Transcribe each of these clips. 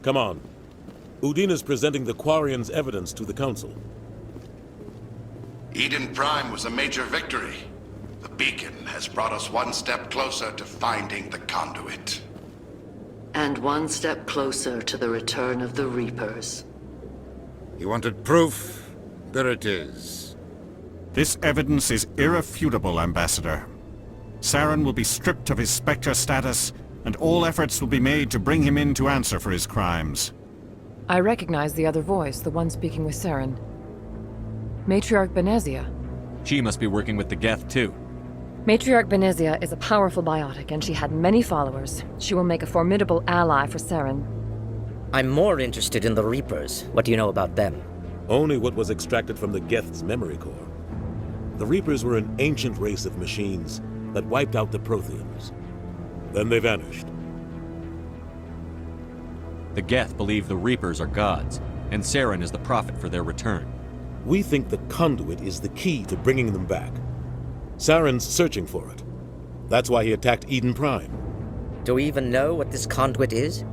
Come on. Udina's presenting the Quarians' evidence to the Council. Eden Prime was a major victory. The beacon has brought us one step closer to finding the conduit. And one step closer to the return of the Reapers. You wanted proof? There it is. This evidence is irrefutable, Ambassador. Saren will be stripped of his Spectre status, and all efforts will be made to bring him in to answer for his crimes. I recognize the other voice, the one speaking with Saren. Matriarch Benezia. She must be working with the Geth, too. Matriarch Benezia is a powerful biotic, and she had many followers. She will make a formidable ally for Saren. I'm more interested in the Reapers. What do you know about them? Only what was extracted from the Geth's memory core. The Reapers were an ancient race of machines that wiped out the Protheans. Then they vanished. The Geth believe the Reapers are gods, and Saren is the prophet for their return. We think the conduit is the key to bringing them back. Saren's searching for it. That's why he attacked Eden Prime. Do we even know what this conduit is?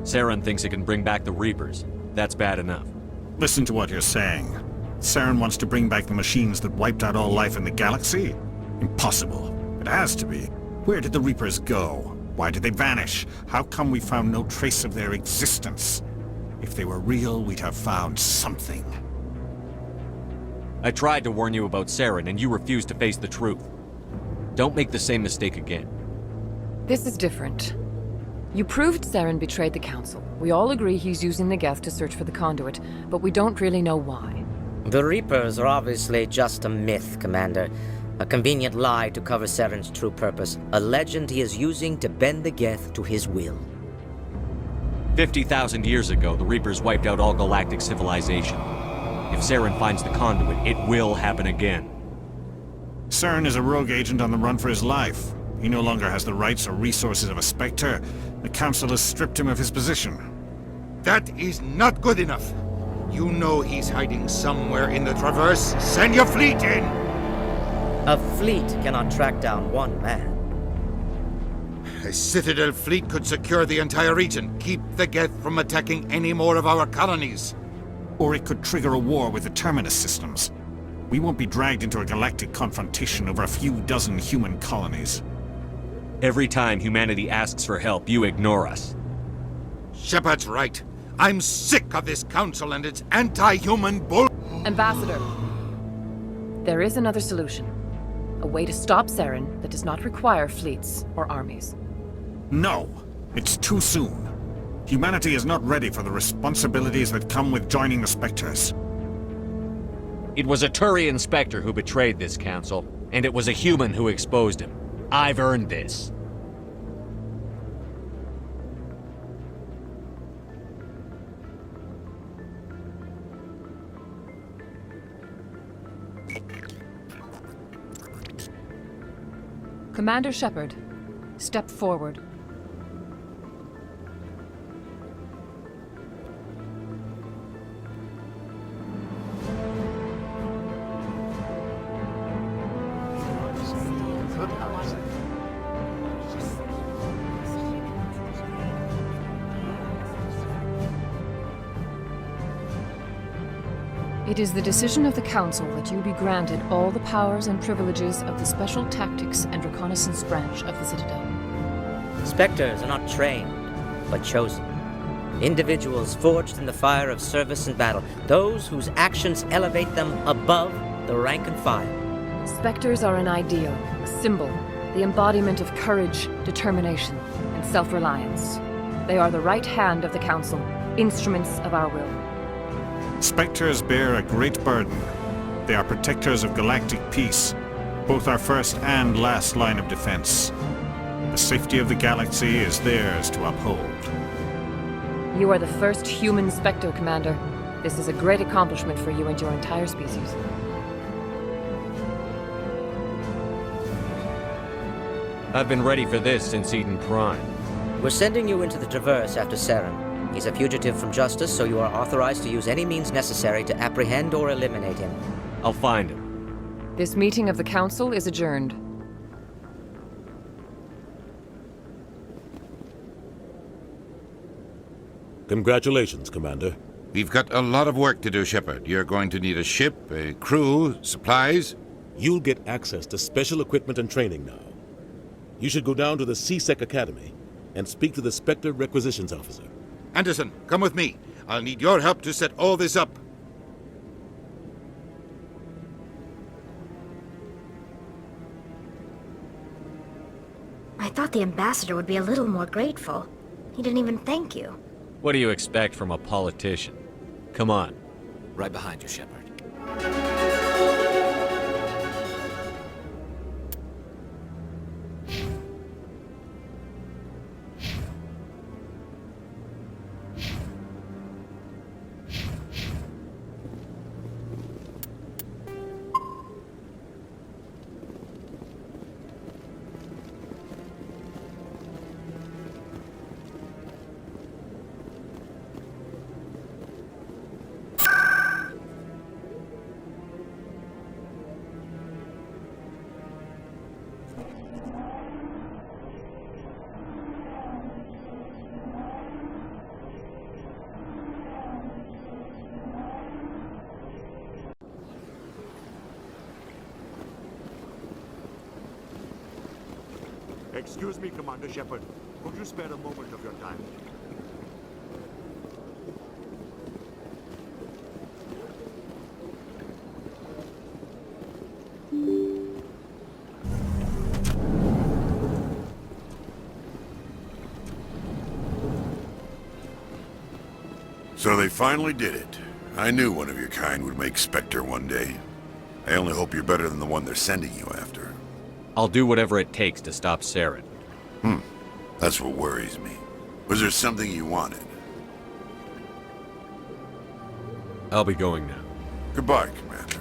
Saren thinks it can bring back the Reapers. That's bad enough. Listen to what you're saying. Saren wants to bring back the machines that wiped out all life in the galaxy? Impossible. It has to be. Where did the Reapers go? Why did they vanish? How come we found no trace of their existence? If they were real, we'd have found something. I tried to warn you about Saren, and you refused to face the truth. Don't make the same mistake again. This is different. You proved Saren betrayed the Council. We all agree he's using the Geth to search for the conduit, but we don't really know why. The Reapers are obviously just a myth, Commander. A convenient lie to cover Saren's true purpose. A legend he is using to bend the Geth to his will. 50,000 years ago, the Reapers wiped out all galactic civilization. If Saren finds the conduit, it will happen again. Saren is a rogue agent on the run for his life. He no longer has the rights or resources of a Spectre. The Council has stripped him of his position. That is not good enough. You know he's hiding somewhere in the Traverse. Send your fleet in! A fleet cannot track down one man. A Citadel fleet could secure the entire region, keep the Geth from attacking any more of our colonies. Or it could trigger a war with the Terminus systems. We won't be dragged into a galactic confrontation over a few dozen human colonies. Every time humanity asks for help, you ignore us. Shepard's right. I'm sick of this council and its anti-human bull... Ambassador, there is another solution. A way to stop Saren that does not require fleets or armies. No, it's too soon. Humanity is not ready for the responsibilities that come with joining the Spectres. It was a Turian Spectre who betrayed this council, and it was a human who exposed him. I've earned this. Commander Shepard, step forward. It is the decision of the Council that you be granted all the powers and privileges of the Special Tactics and Reconnaissance branch of the Citadel. Spectres are not trained, but chosen. Individuals forged in the fire of service and battle. Those whose actions elevate them above the rank and file. Spectres are an ideal, a symbol, the embodiment of courage, determination, and self-reliance. They are the right hand of the Council, instruments of our will. Spectres bear a great burden. They are protectors of galactic peace, both our first and last line of defense. The safety of the galaxy is theirs to uphold. You are the first human Spectre, Commander. This is a great accomplishment for you and your entire species. I've been ready for this since Eden Prime. We're sending you into the Traverse after Saren. He's a fugitive from justice, so you are authorized to use any means necessary to apprehend or eliminate him. I'll find him. This meeting of the Council is adjourned. Congratulations, Commander. We've got a lot of work to do, Shepard. You're going to need a ship, a crew, supplies. You'll get access to special equipment and training now. You should go down to the C-Sec Academy and speak to the Spectre Requisitions Officer. Anderson, come with me. I'll need your help to set all this up. I thought the ambassador would be a little more grateful. He didn't even thank you. What do you expect from a politician? Come on. Right behind you, Shepard. Excuse me, Commander Shepard. Could you spare a moment of your time? So they finally did it. I knew one of your kind would make Spectre one day. I only hope you're better than the one they're sending you after. I'll do whatever it takes to stop Saren. That's what worries me. Was there something you wanted? I'll be going now. Goodbye, Commander.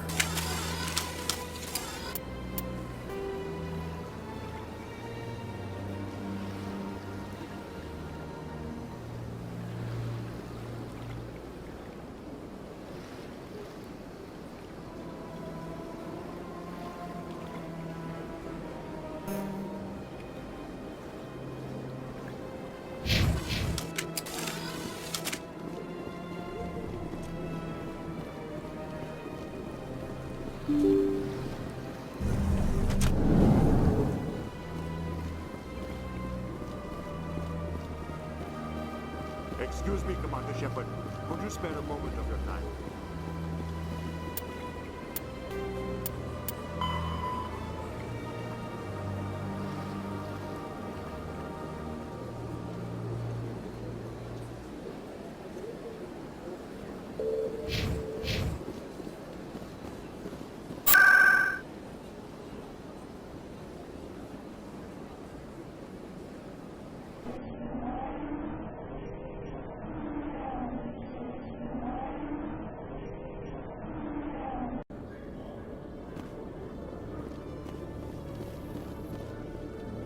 Excuse me, Commander Shepard. Could you spare a moment of your time?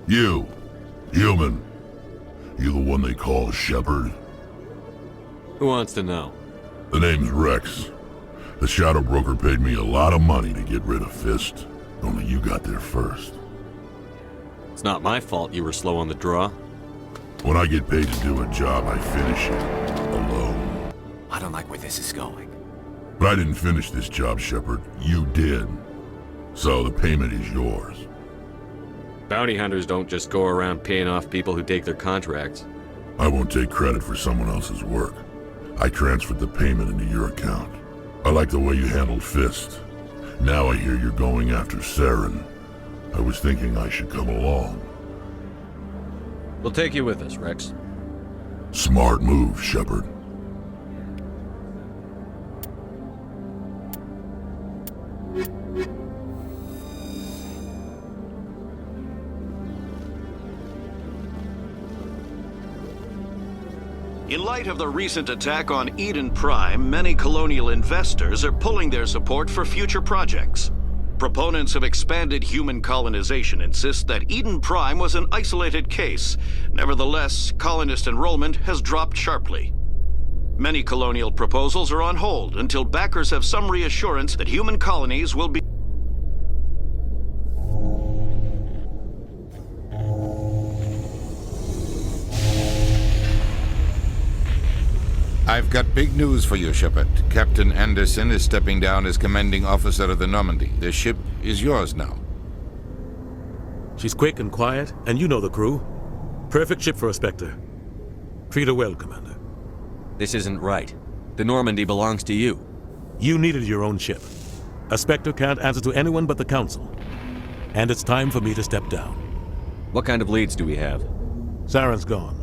You, human. You the one they call Shepard? Who wants to know? The name's Rex. The Shadow Broker paid me a lot of money to get rid of Fist. Only you got there first. It's not my fault you were slow on the draw. When I get paid to do a job, I finish it. Alone. I don't like where this is going. But I didn't finish this job, Shepard. You did. So the payment is yours. Bounty hunters don't just go around paying off people who take their contracts. I won't take credit for someone else's work. I transferred the payment into your account. I like the way you handled Fist. Now I hear you're going after Saren. I was thinking I should come along. We'll take you with us, Rex. Smart move, Shepard. In light of the recent attack on Eden Prime, many colonial investors are pulling their support for future projects. Proponents of expanded human colonization insist that Eden Prime was an isolated case. Nevertheless, colonist enrollment has dropped sharply. Many colonial proposals are on hold until backers have some reassurance that human colonies will be I've got big news for you, Shepard. Captain Anderson is stepping down as commanding officer of the Normandy. The ship is yours now. She's quick and quiet, and you know the crew. Perfect ship for a Spectre. Treat her well, Commander. This isn't right. The Normandy belongs to you. You needed your own ship. A Spectre can't answer to anyone but the Council. And it's time for me to step down. What kind of leads do we have? Saren's gone.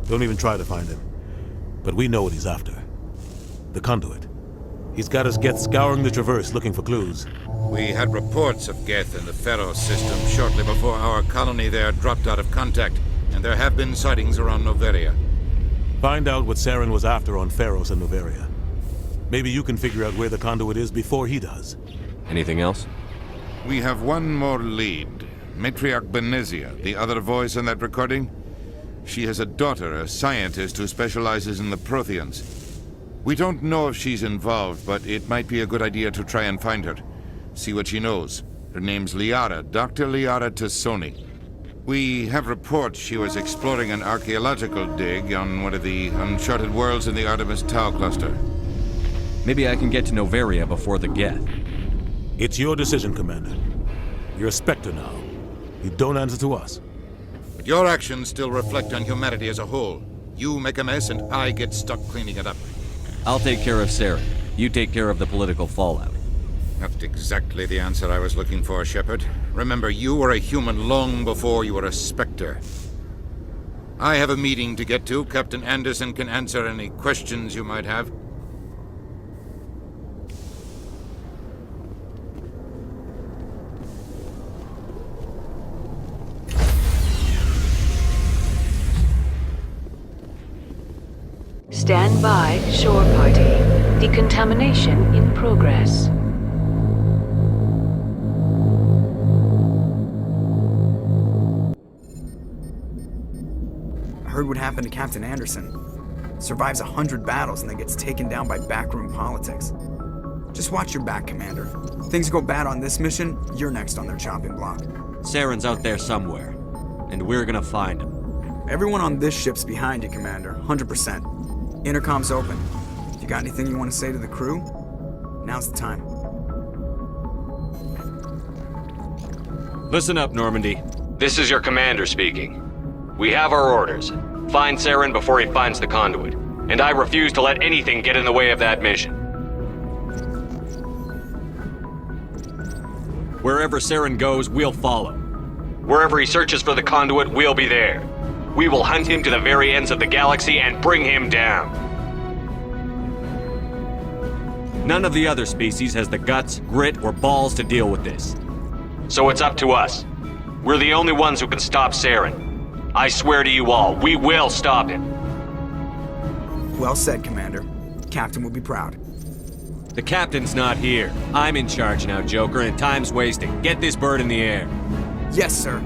Don't even try to find him. But we know what he's after. The Conduit. He's got his Geth scouring the Traverse looking for clues. We had reports of Geth in the Pharaoh system shortly before our colony there dropped out of contact, and there have been sightings around Noveria. Find out what Saren was after on Pharos and Noveria. Maybe you can figure out where the Conduit is before he does. Anything else? We have one more lead. Matriarch Benezia, the other voice in that recording. She has a daughter, a scientist who specializes in the Protheans. We don't know if she's involved, but it might be a good idea to try and find her. See what she knows. Her name's Liara, Dr. Liara Tassoni. We have reports she was exploring an archaeological dig on one of the uncharted worlds in the Artemis Tau cluster. Maybe I can get to Noveria before the Geth. It's your decision, Commander. You're a Spectre now. You don't answer to us. But your actions still reflect on humanity as a whole. You make a mess and I get stuck cleaning it up. I'll take care of Saren. You take care of the political fallout. Not exactly the answer I was looking for, Shepard. Remember, you were a human long before you were a Spectre. I have a meeting to get to. Captain Anderson can answer any questions you might have. Stand by, shore party. Decontamination in progress. I heard what happened to Captain Anderson. Survives 100 battles and then gets taken down by backroom politics. Just watch your back, Commander. Things go bad on this mission, you're next on their chopping block. Saren's out there somewhere, and we're gonna find him. Everyone on this ship's behind you, Commander. 100%. Intercom's open. If you got anything you want to say to the crew, now's the time. Listen up, Normandy. This is your commander speaking. We have our orders. Find Saren before he finds the Conduit. And I refuse to let anything get in the way of that mission. Wherever Saren goes, we'll follow. Wherever he searches for the Conduit, we'll be there. We will hunt him to the very ends of the galaxy and bring him down. None of the other species has the guts, grit, or balls to deal with this. So it's up to us. We're the only ones who can stop Saren. I swear to you all, we will stop him. Well said, Commander. Captain will be proud. The captain's not here. I'm in charge now, Joker, and time's wasting. Get this bird in the air. Yes, sir.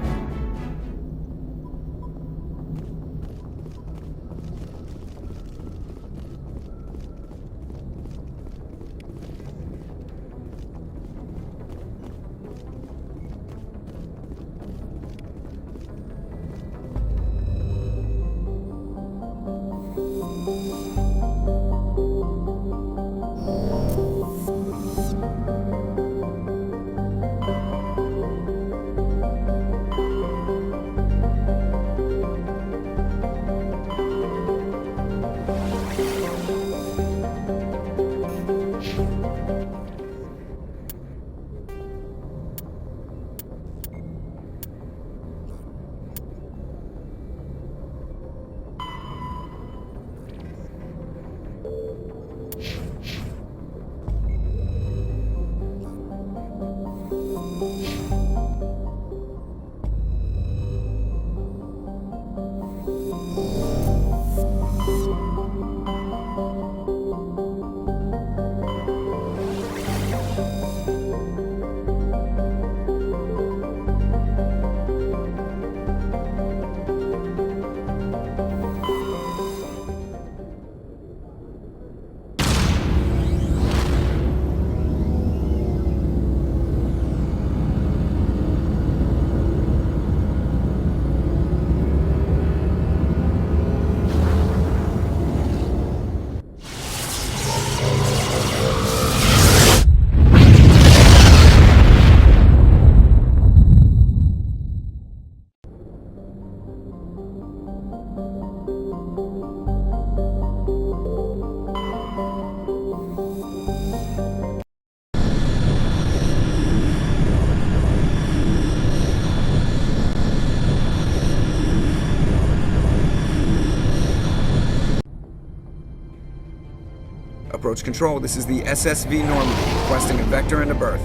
Approach Control, this is the SSV Normandy, requesting a vector and a berth.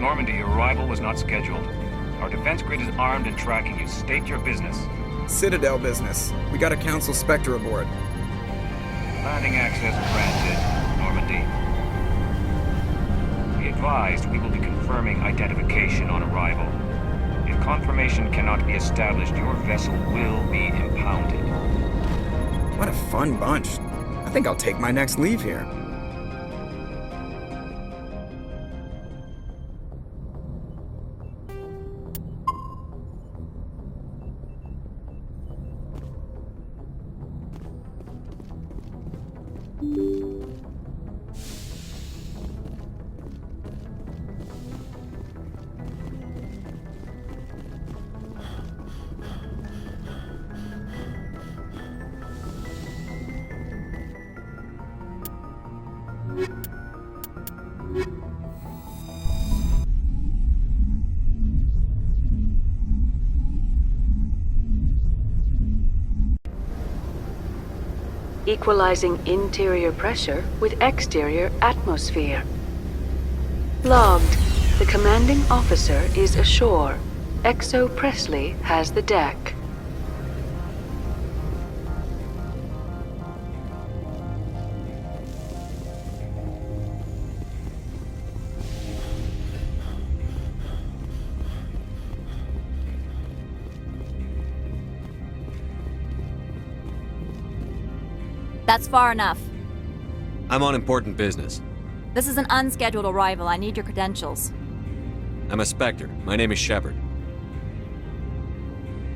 Normandy, your arrival was not scheduled. Our defense grid is armed and tracking you. State your business. Citadel business. We got a Council Spectre aboard. Landing access granted, Normandy. Be advised, we will be confirming identification on arrival. If confirmation cannot be established, your vessel will be impounded. What a fun bunch. I think I'll take my next leave here. Equalizing interior pressure with exterior atmosphere. Logged. The commanding officer is ashore. Exo Presley has the deck. That's far enough. I'm on important business. This is an unscheduled arrival. I need your credentials. I'm a Spectre. My name is Shepard.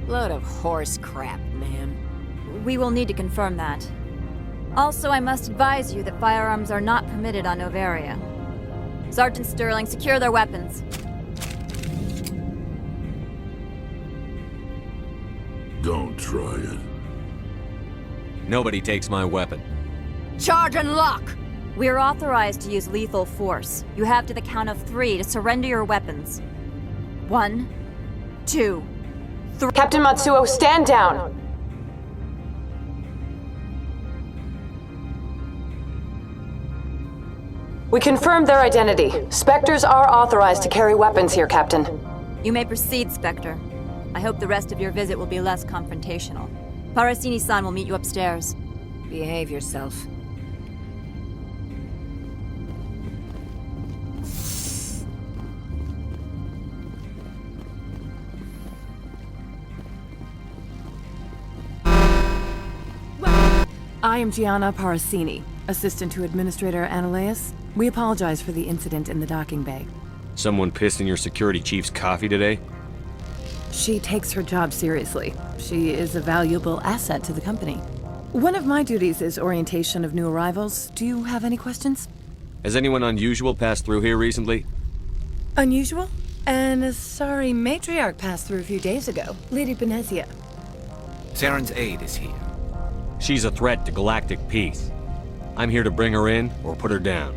Load of horse crap, man. We will need to confirm that. Also, I must advise you that firearms are not permitted on Novaria. Sergeant Sterling, secure their weapons. Don't try it. Nobody takes my weapon. Charge and lock! We are authorized to use lethal force. You have to the count of 3 to surrender your weapons. 1, 2, 3. Captain Matsuo, stand down! We confirmed their identity. Spectres are authorized to carry weapons here, Captain. You may proceed, Spectre. I hope the rest of your visit will be less confrontational. Parasini-san will meet you upstairs. Behave yourself. I am Gianna Parasini, assistant to Administrator Analeas. We apologize for the incident in the docking bay. Someone pissed in your security chief's coffee today? She takes her job seriously. She is a valuable asset to the company. One of my duties is orientation of new arrivals. Do you have any questions? Has anyone unusual passed through here recently? Unusual? And a sorry matriarch passed through a few days ago. Lady Benezia. Saren's aide is here. She's a threat to galactic peace. I'm here to bring her in or put her down.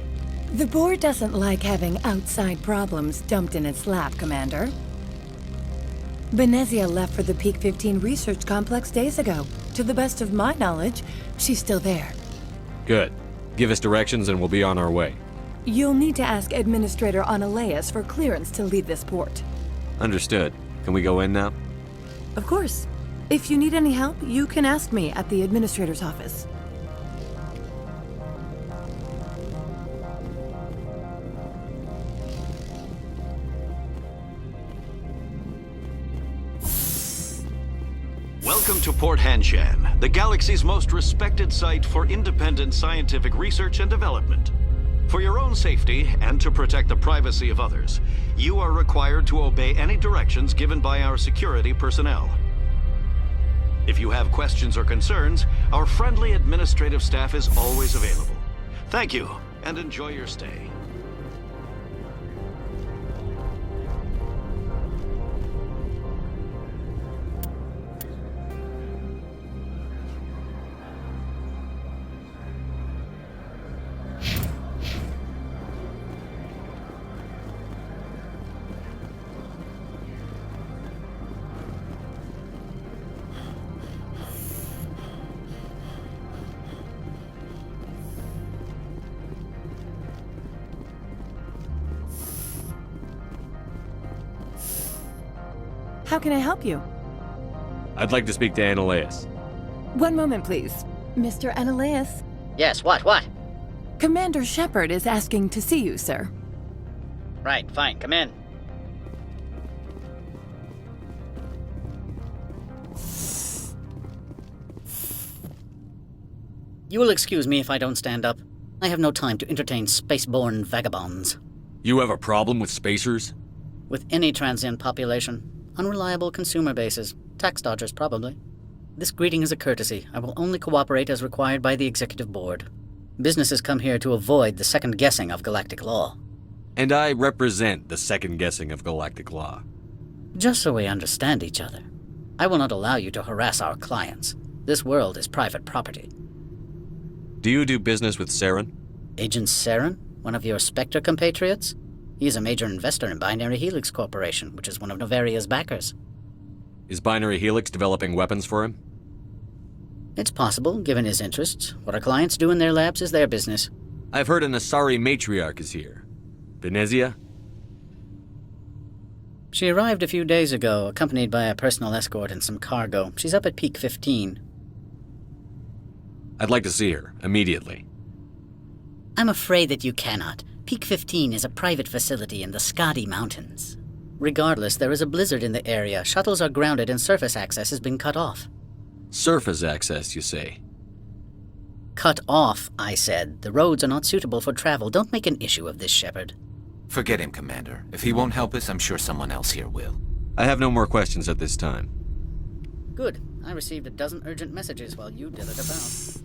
The board doesn't like having outside problems dumped in its lap, Commander. Benezia left for the Peak 15 research complex days ago. To the best of my knowledge, she's still there. Good. Give us directions and we'll be on our way. You'll need to ask Administrator Analeas for clearance to leave this port. Understood. Can we go in now? Of course. If you need any help, you can ask me at the Administrator's office. Welcome to Port Hanshan, the galaxy's most respected site for independent scientific research and development. For your own safety and to protect the privacy of others, you are required to obey any directions given by our security personnel. If you have questions or concerns, our friendly administrative staff is always available. Thank you, and enjoy your stay. How can I help you? I'd like to speak to Annaleus. One moment, please. Mr. Annaleus? Yes, what? Commander Shepard is asking to see you, sir. Right, fine, come in. You will excuse me if I don't stand up. I have no time to entertain spaceborne vagabonds. You have a problem with spacers? With any transient population. Unreliable consumer bases. Tax dodgers, probably. This greeting is a courtesy. I will only cooperate as required by the Executive Board. Businesses come here to avoid the second guessing of galactic law. And I represent the second guessing of galactic law. Just so we understand each other. I will not allow you to harass our clients. This world is private property. Do you do business with Saren? Agent Saren? One of your Spectre compatriots? He is a major investor in Binary Helix Corporation, which is one of Novaria's backers. Is Binary Helix developing weapons for him? It's possible, given his interests. What our clients do in their labs is their business. I've heard an Asari matriarch is here. Venezia? She arrived a few days ago, accompanied by a personal escort and some cargo. She's up at Peak 15. I'd like to see her, immediately. I'm afraid that you cannot. Peak 15 is a private facility in the Skadi Mountains. Regardless, there is a blizzard in the area. Shuttles are grounded and surface access has been cut off. Surface access, you say? Cut off, I said. The roads are not suitable for travel. Don't make an issue of this, Shepard. Forget him, Commander. If he won't help us, I'm sure someone else here will. I have no more questions at this time. Good. I received a dozen urgent messages while you dithered about.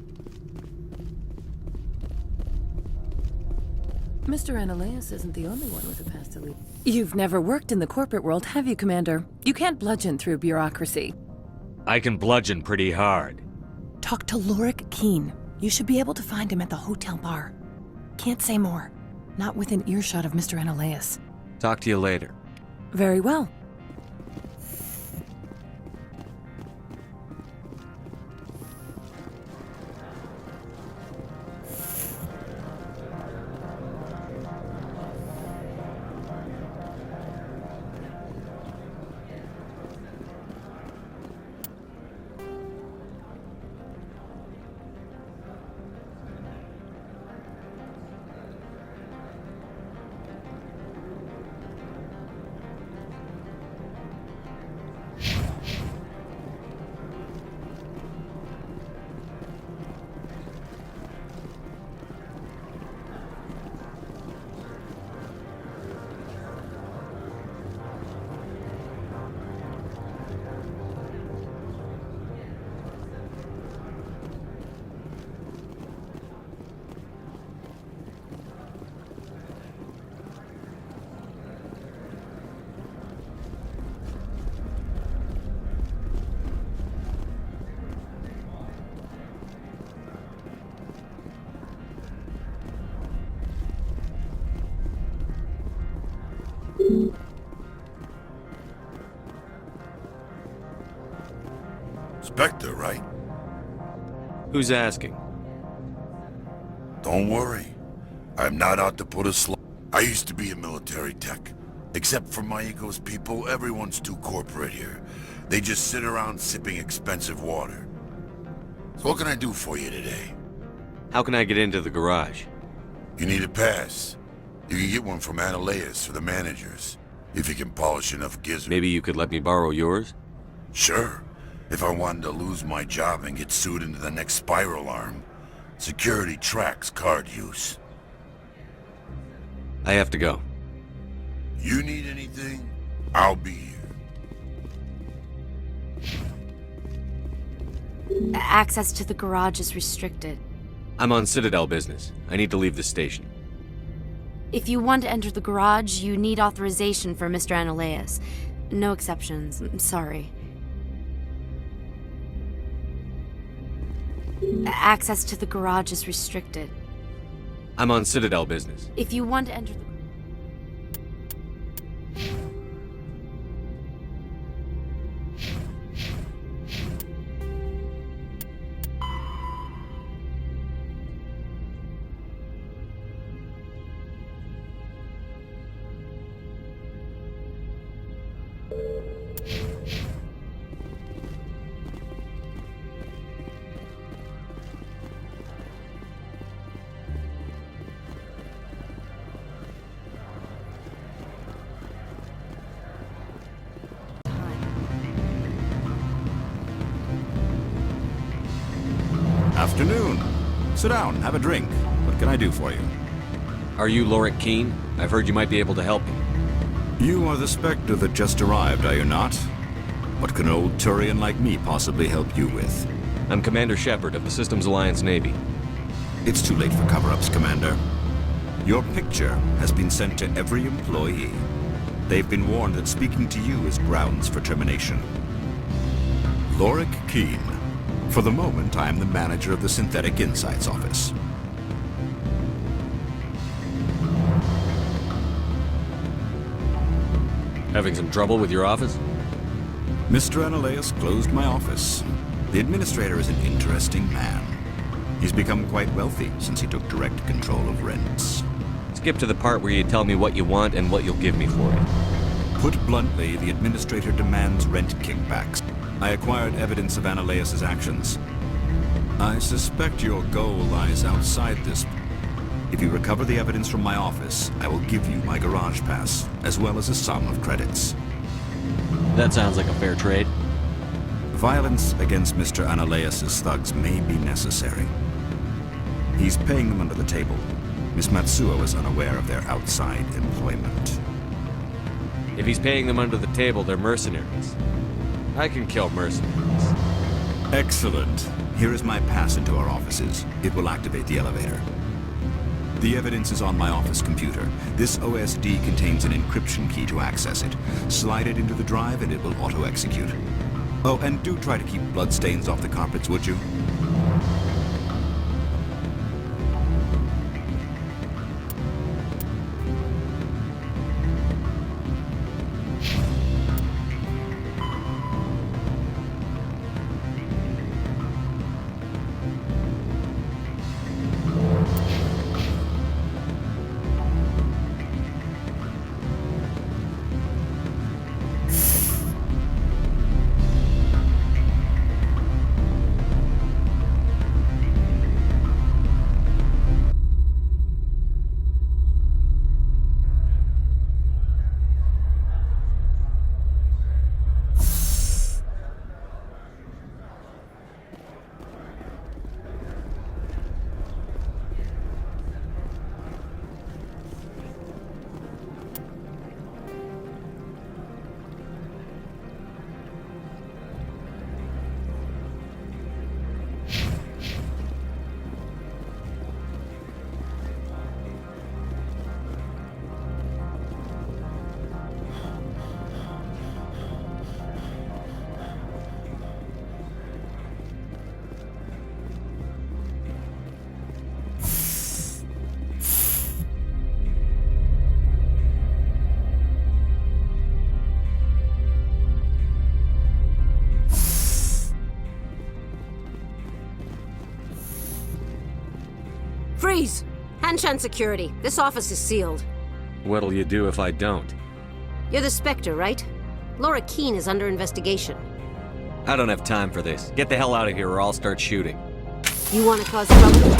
Mr. Annaleus isn't the only one with a past to lead. You've never worked in the corporate world, have you, Commander? You can't bludgeon through bureaucracy. I can bludgeon pretty hard. Talk to Lorik Keene. You should be able to find him at the hotel bar. Can't say more. Not within earshot of Mr. Annaleus. Talk to you later. Very well. Spectre, right? Who's asking? Don't worry. I'm not out to put a I used to be a military tech. Except for my ego's people, everyone's too corporate here. They just sit around sipping expensive water. So what can I do for you today? How can I get into the garage? You need a pass. You can get one from Annaleus or the managers, if you can polish enough gizzards. Maybe you could let me borrow yours? Sure. If I wanted to lose my job and get sued into the next spiral arm, security tracks card use. I have to go. You need anything? I'll be here. Access to the garage is restricted. I'm on Citadel business. I need to leave the station. If you want to enter the garage, you need authorization for Mr. Annaleus. No exceptions. I'm sorry. Access to the garage is restricted. I'm on Citadel business. If you want to enter the... afternoon. Sit down, have a drink. What can I do for you? Are you Lorik Keene? I've heard you might be able to help me. You are the Spectre that just arrived, are you not? What can an old Turian like me possibly help you with? I'm Commander Shepard of the Systems Alliance Navy. It's too late for cover-ups, Commander. Your picture has been sent to every employee. They've been warned that speaking to you is grounds for termination. Lorik Keene. For the moment, I am the manager of the Synthetic Insights Office. Having some trouble with your office? Mr. Analeas closed my office. The administrator is an interesting man. He's become quite wealthy since he took direct control of rents. Skip to the part where you tell me what you want and what you'll give me for it. Put bluntly, the administrator demands rent kickbacks. I acquired evidence of Analeas' actions. I suspect your goal lies outside this. If you recover the evidence from my office, I will give you my garage pass, as well as a sum of credits. That sounds like a fair trade. Violence against Mr. Analeas' thugs may be necessary. He's paying them under the table. Miss Matsuo is unaware of their outside employment. If he's paying them under the table, they're mercenaries. I can kill mercenaries. Excellent. Here is my pass into our offices. It will activate the elevator. The evidence is on my office computer. This OSD contains an encryption key to access it. Slide it into the drive and it will auto-execute. Oh, and do try to keep bloodstains off the carpets, would you? Freeze! Hanshan security. This office is sealed. What'll you do if I don't? You're the Spectre, right? Lorik Keene is under investigation. I don't have time for this. Get the hell out of here or I'll start shooting. You want to cause trouble?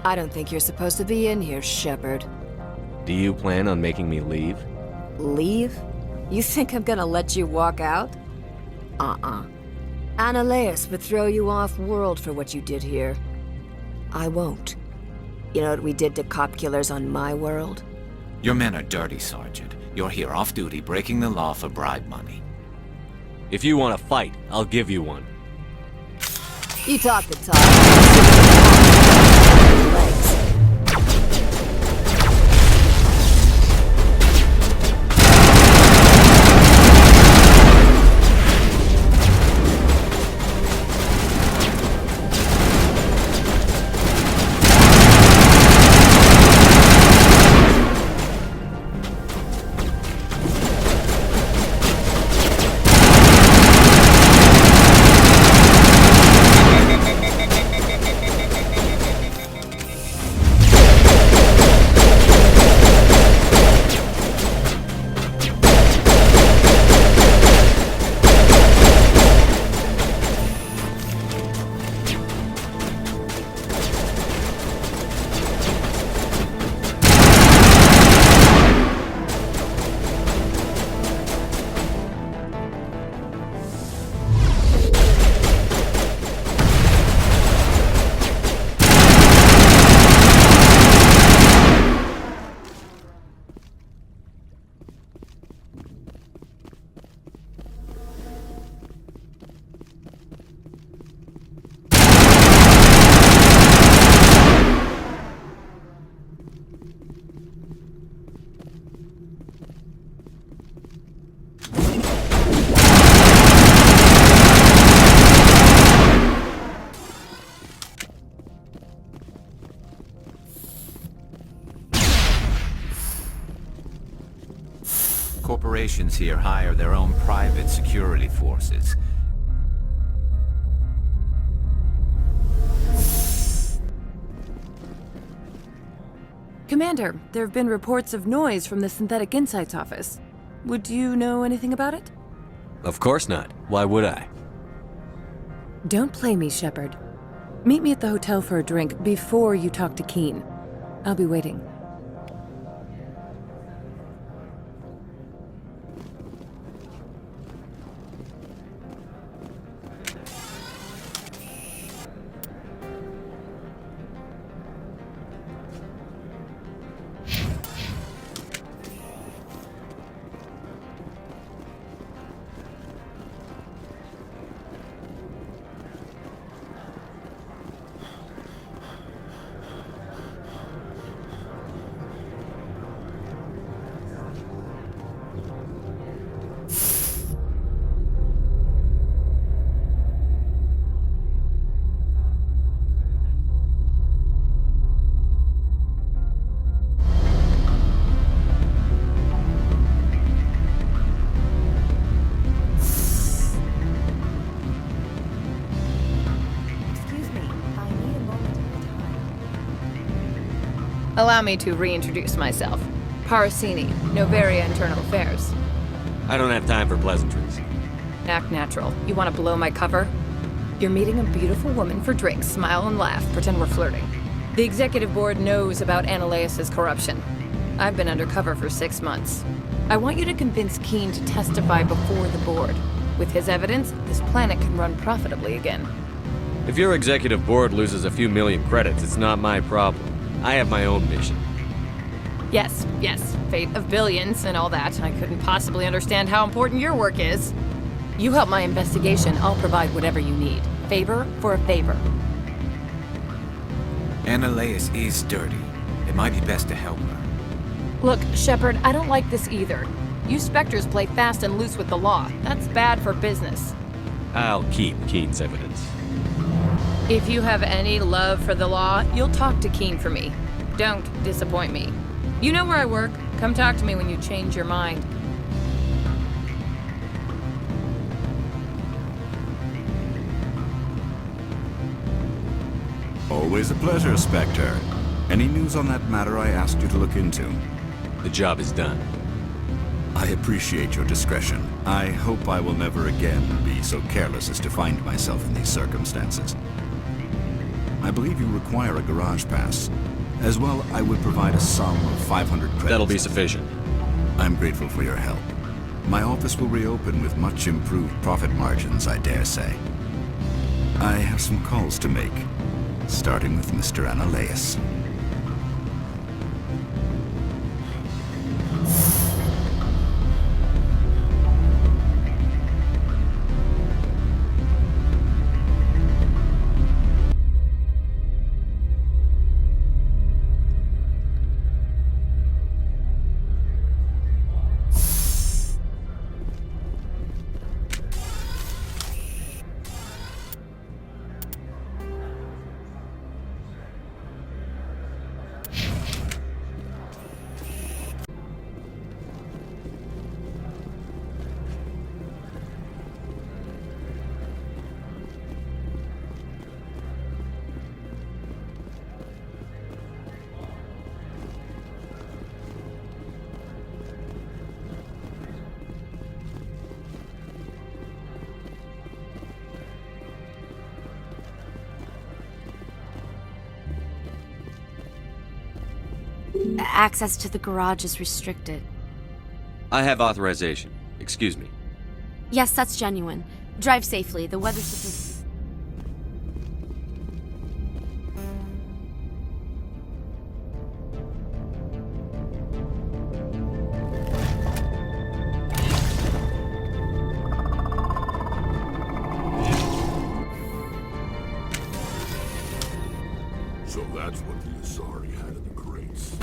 I don't think you're supposed to be in here, Shepard. Do you plan on making me leave? Leave? You think I'm gonna let you walk out? Annaleus would throw you off-world for what you did here. I won't. You know what we did to cop killers on my world? Your men are dirty, Sergeant. You're here off-duty, breaking the law for bribe money. If you want to fight, I'll give you one. You talk the talk. Legs. Corporations here hire their own private security forces. Commander, there have been reports of noise from the Synthetic Insights office. Would you know anything about it? Of course not. Why would I? Don't play me, Shepard. Meet me at the hotel for a drink before you talk to Keen. I'll be waiting. Allow me to reintroduce myself. Parasini, Novaria Internal Affairs. I don't have time for pleasantries. Act natural. You want to blow my cover? You're meeting a beautiful woman for drinks, smile and laugh, pretend we're flirting. The executive board knows about Annaleus' corruption. I've been undercover for 6 months. I want you to convince Keen to testify before the board. With his evidence, this planet can run profitably again. If your executive board loses a few million credits, it's not my problem. I have my own mission. Yes, fate of billions and all that. I couldn't possibly understand how important your work is. You help my investigation, I'll provide whatever you need. Favor for a favor. Annaleus is dirty. It might be best to help her. Look, Shepard, I don't like this either. You Spectres play fast and loose with the law. That's bad for business. I'll keep Keen's evidence. If you have any love for the law, you'll talk to Keen for me. Don't disappoint me. You know where I work. Come talk to me when you change your mind. Always a pleasure, Spectre. Any news on that matter I asked you to look into? The job is done. I appreciate your discretion. I hope I will never again be so careless as to find myself in these circumstances. I believe you require a garage pass. As well, I would provide a sum of 500 credits. That'll be sufficient. I'm grateful for your help. My office will reopen with much improved profit margins, I dare say. I have some calls to make, starting with Mr. Analeus. Access to the garage is restricted. I have authorization. Excuse me. Yes, that's genuine. Drive safely. The weather's supposed to... So that's what the Asari had in the crates.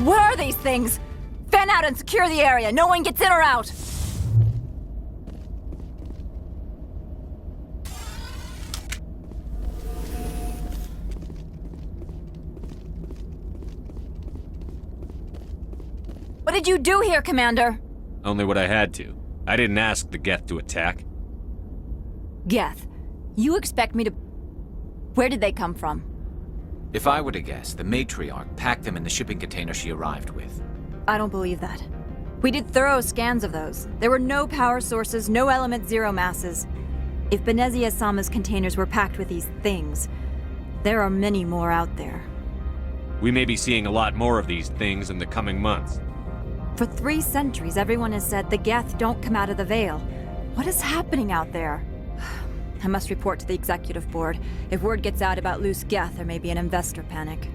What are these things? Fan out and secure the area. No one gets in or out. What did you do here, Commander? Only what I had to. I didn't ask the Geth to attack. Geth, you expect me to... Where did they come from? If I were to guess, the matriarch packed them in the shipping container she arrived with. I don't believe that. We did thorough scans of those. There were no power sources, no element zero masses. If Benezia-sama's containers were packed with these things, there are many more out there. We may be seeing a lot more of these things in the coming months. For 3 centuries, everyone has said the Geth don't come out of the Veil. What is happening out there? I must report to the executive board. If word gets out about loose Geth, there may be an investor panic.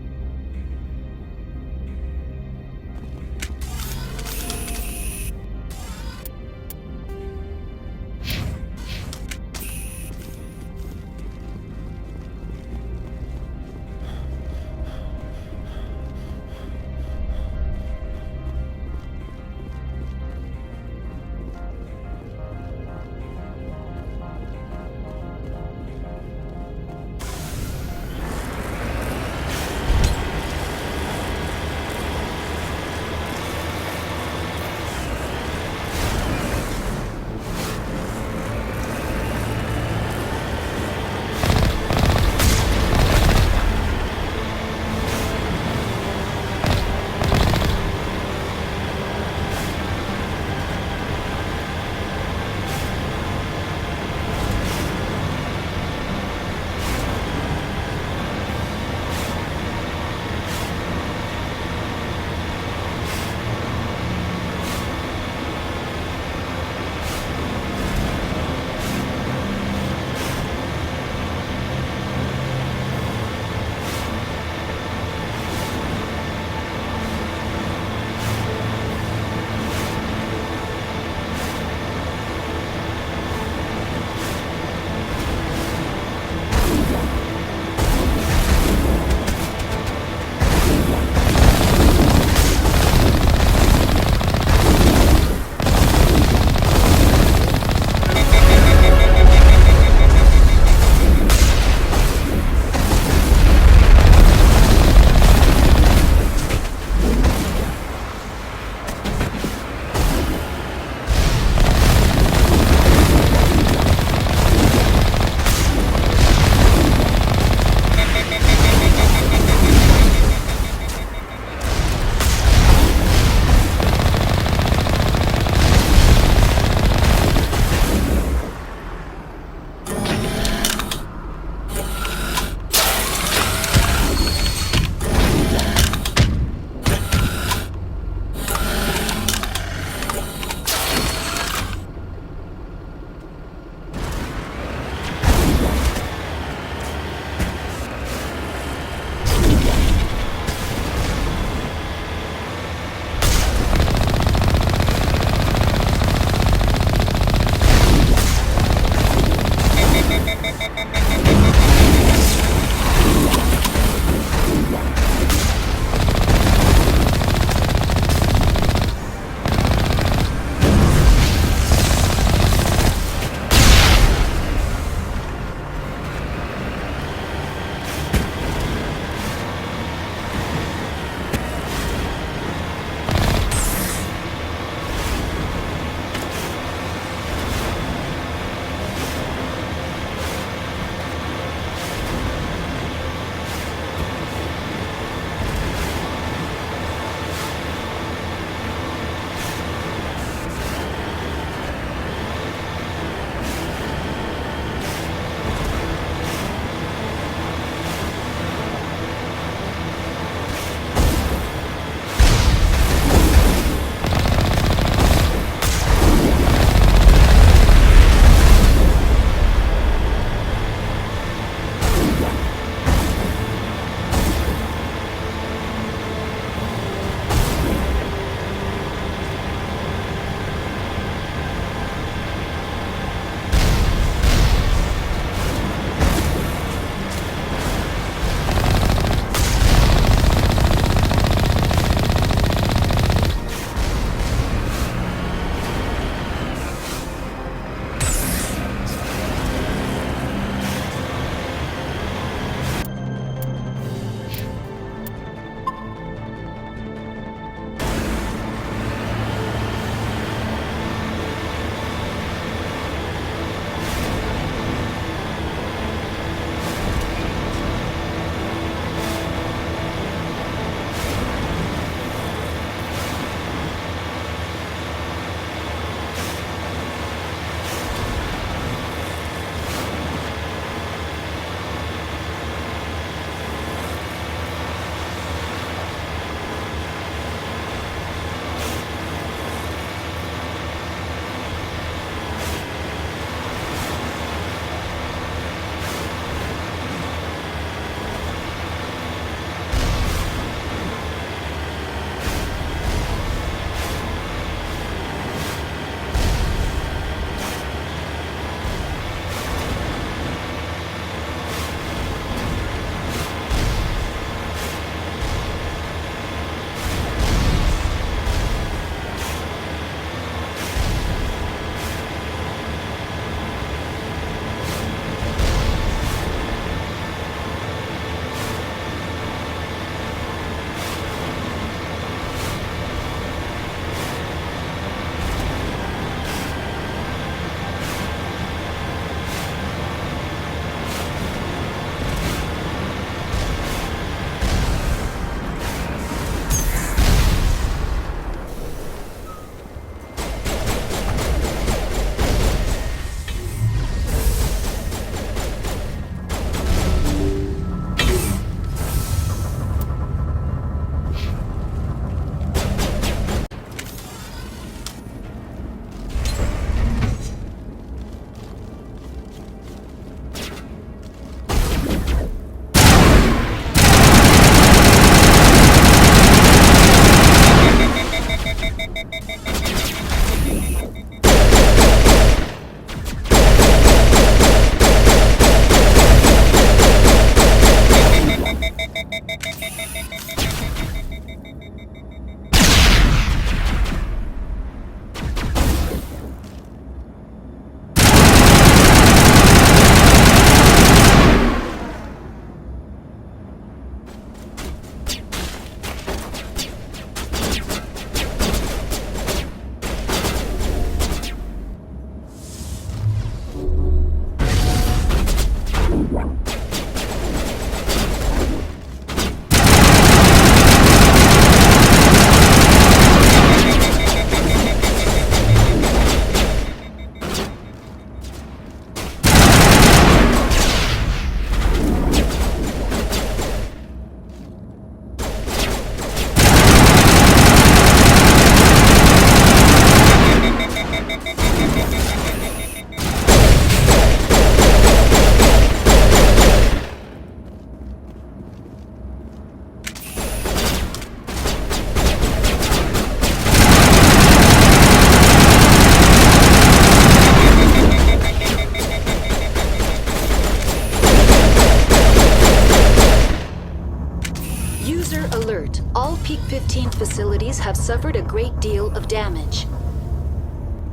suffered a great deal of damage.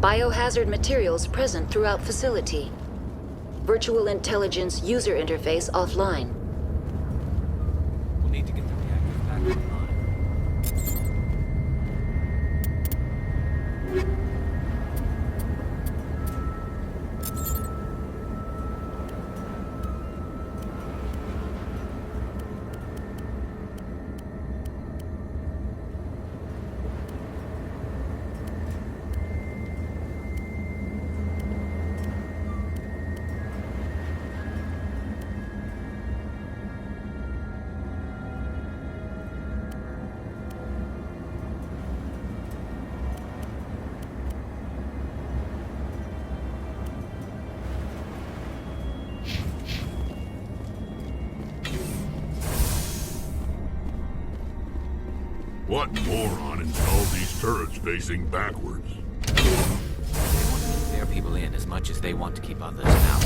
Biohazard materials present throughout facility. Virtual intelligence user interface offline. We'll need to get the reactors back online. What moron installed these turrets facing backwards? They want to keep their people in as much as they want to keep others out.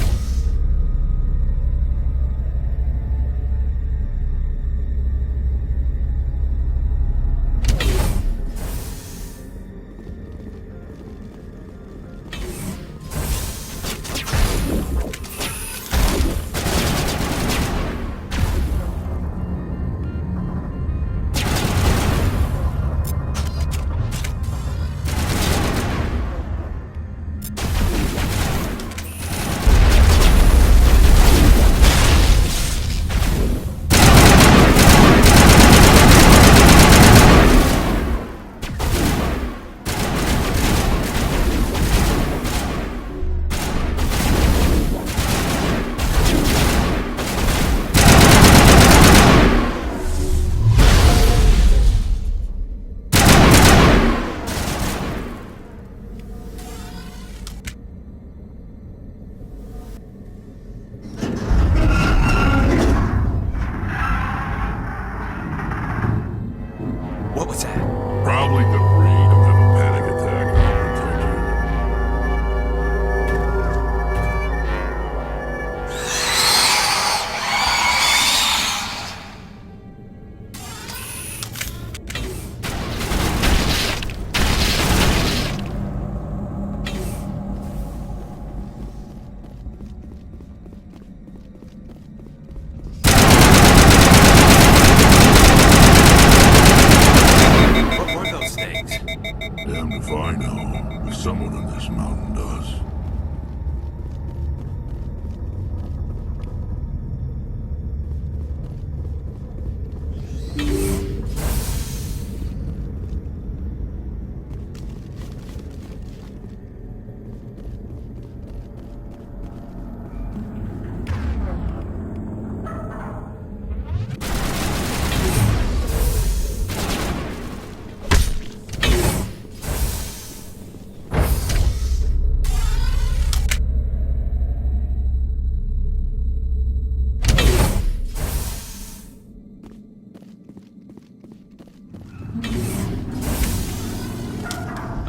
What was that? Probably the breed will have a panic attack and I'll protect you. Damned if I know, but someone on this mountain does.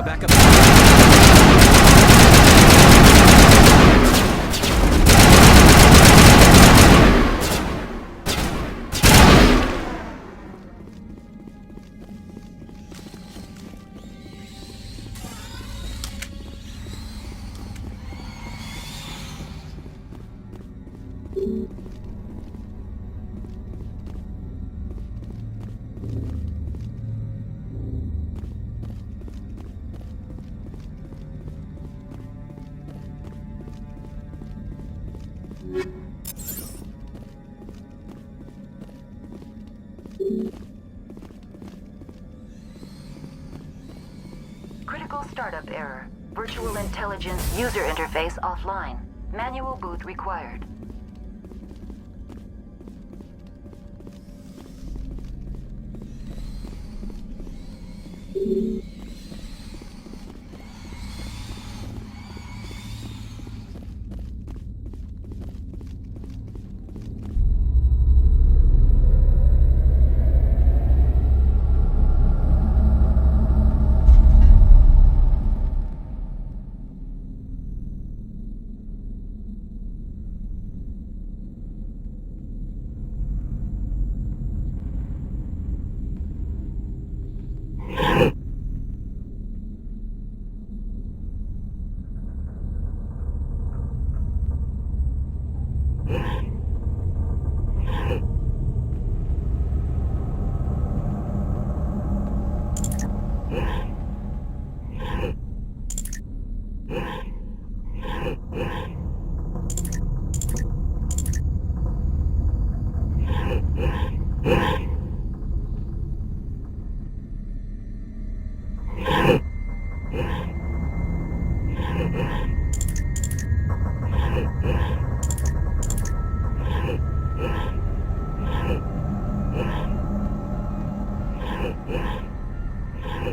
Back up. Critical startup error. Virtual intelligence user interface offline. Manual boot required.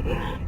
Yeah.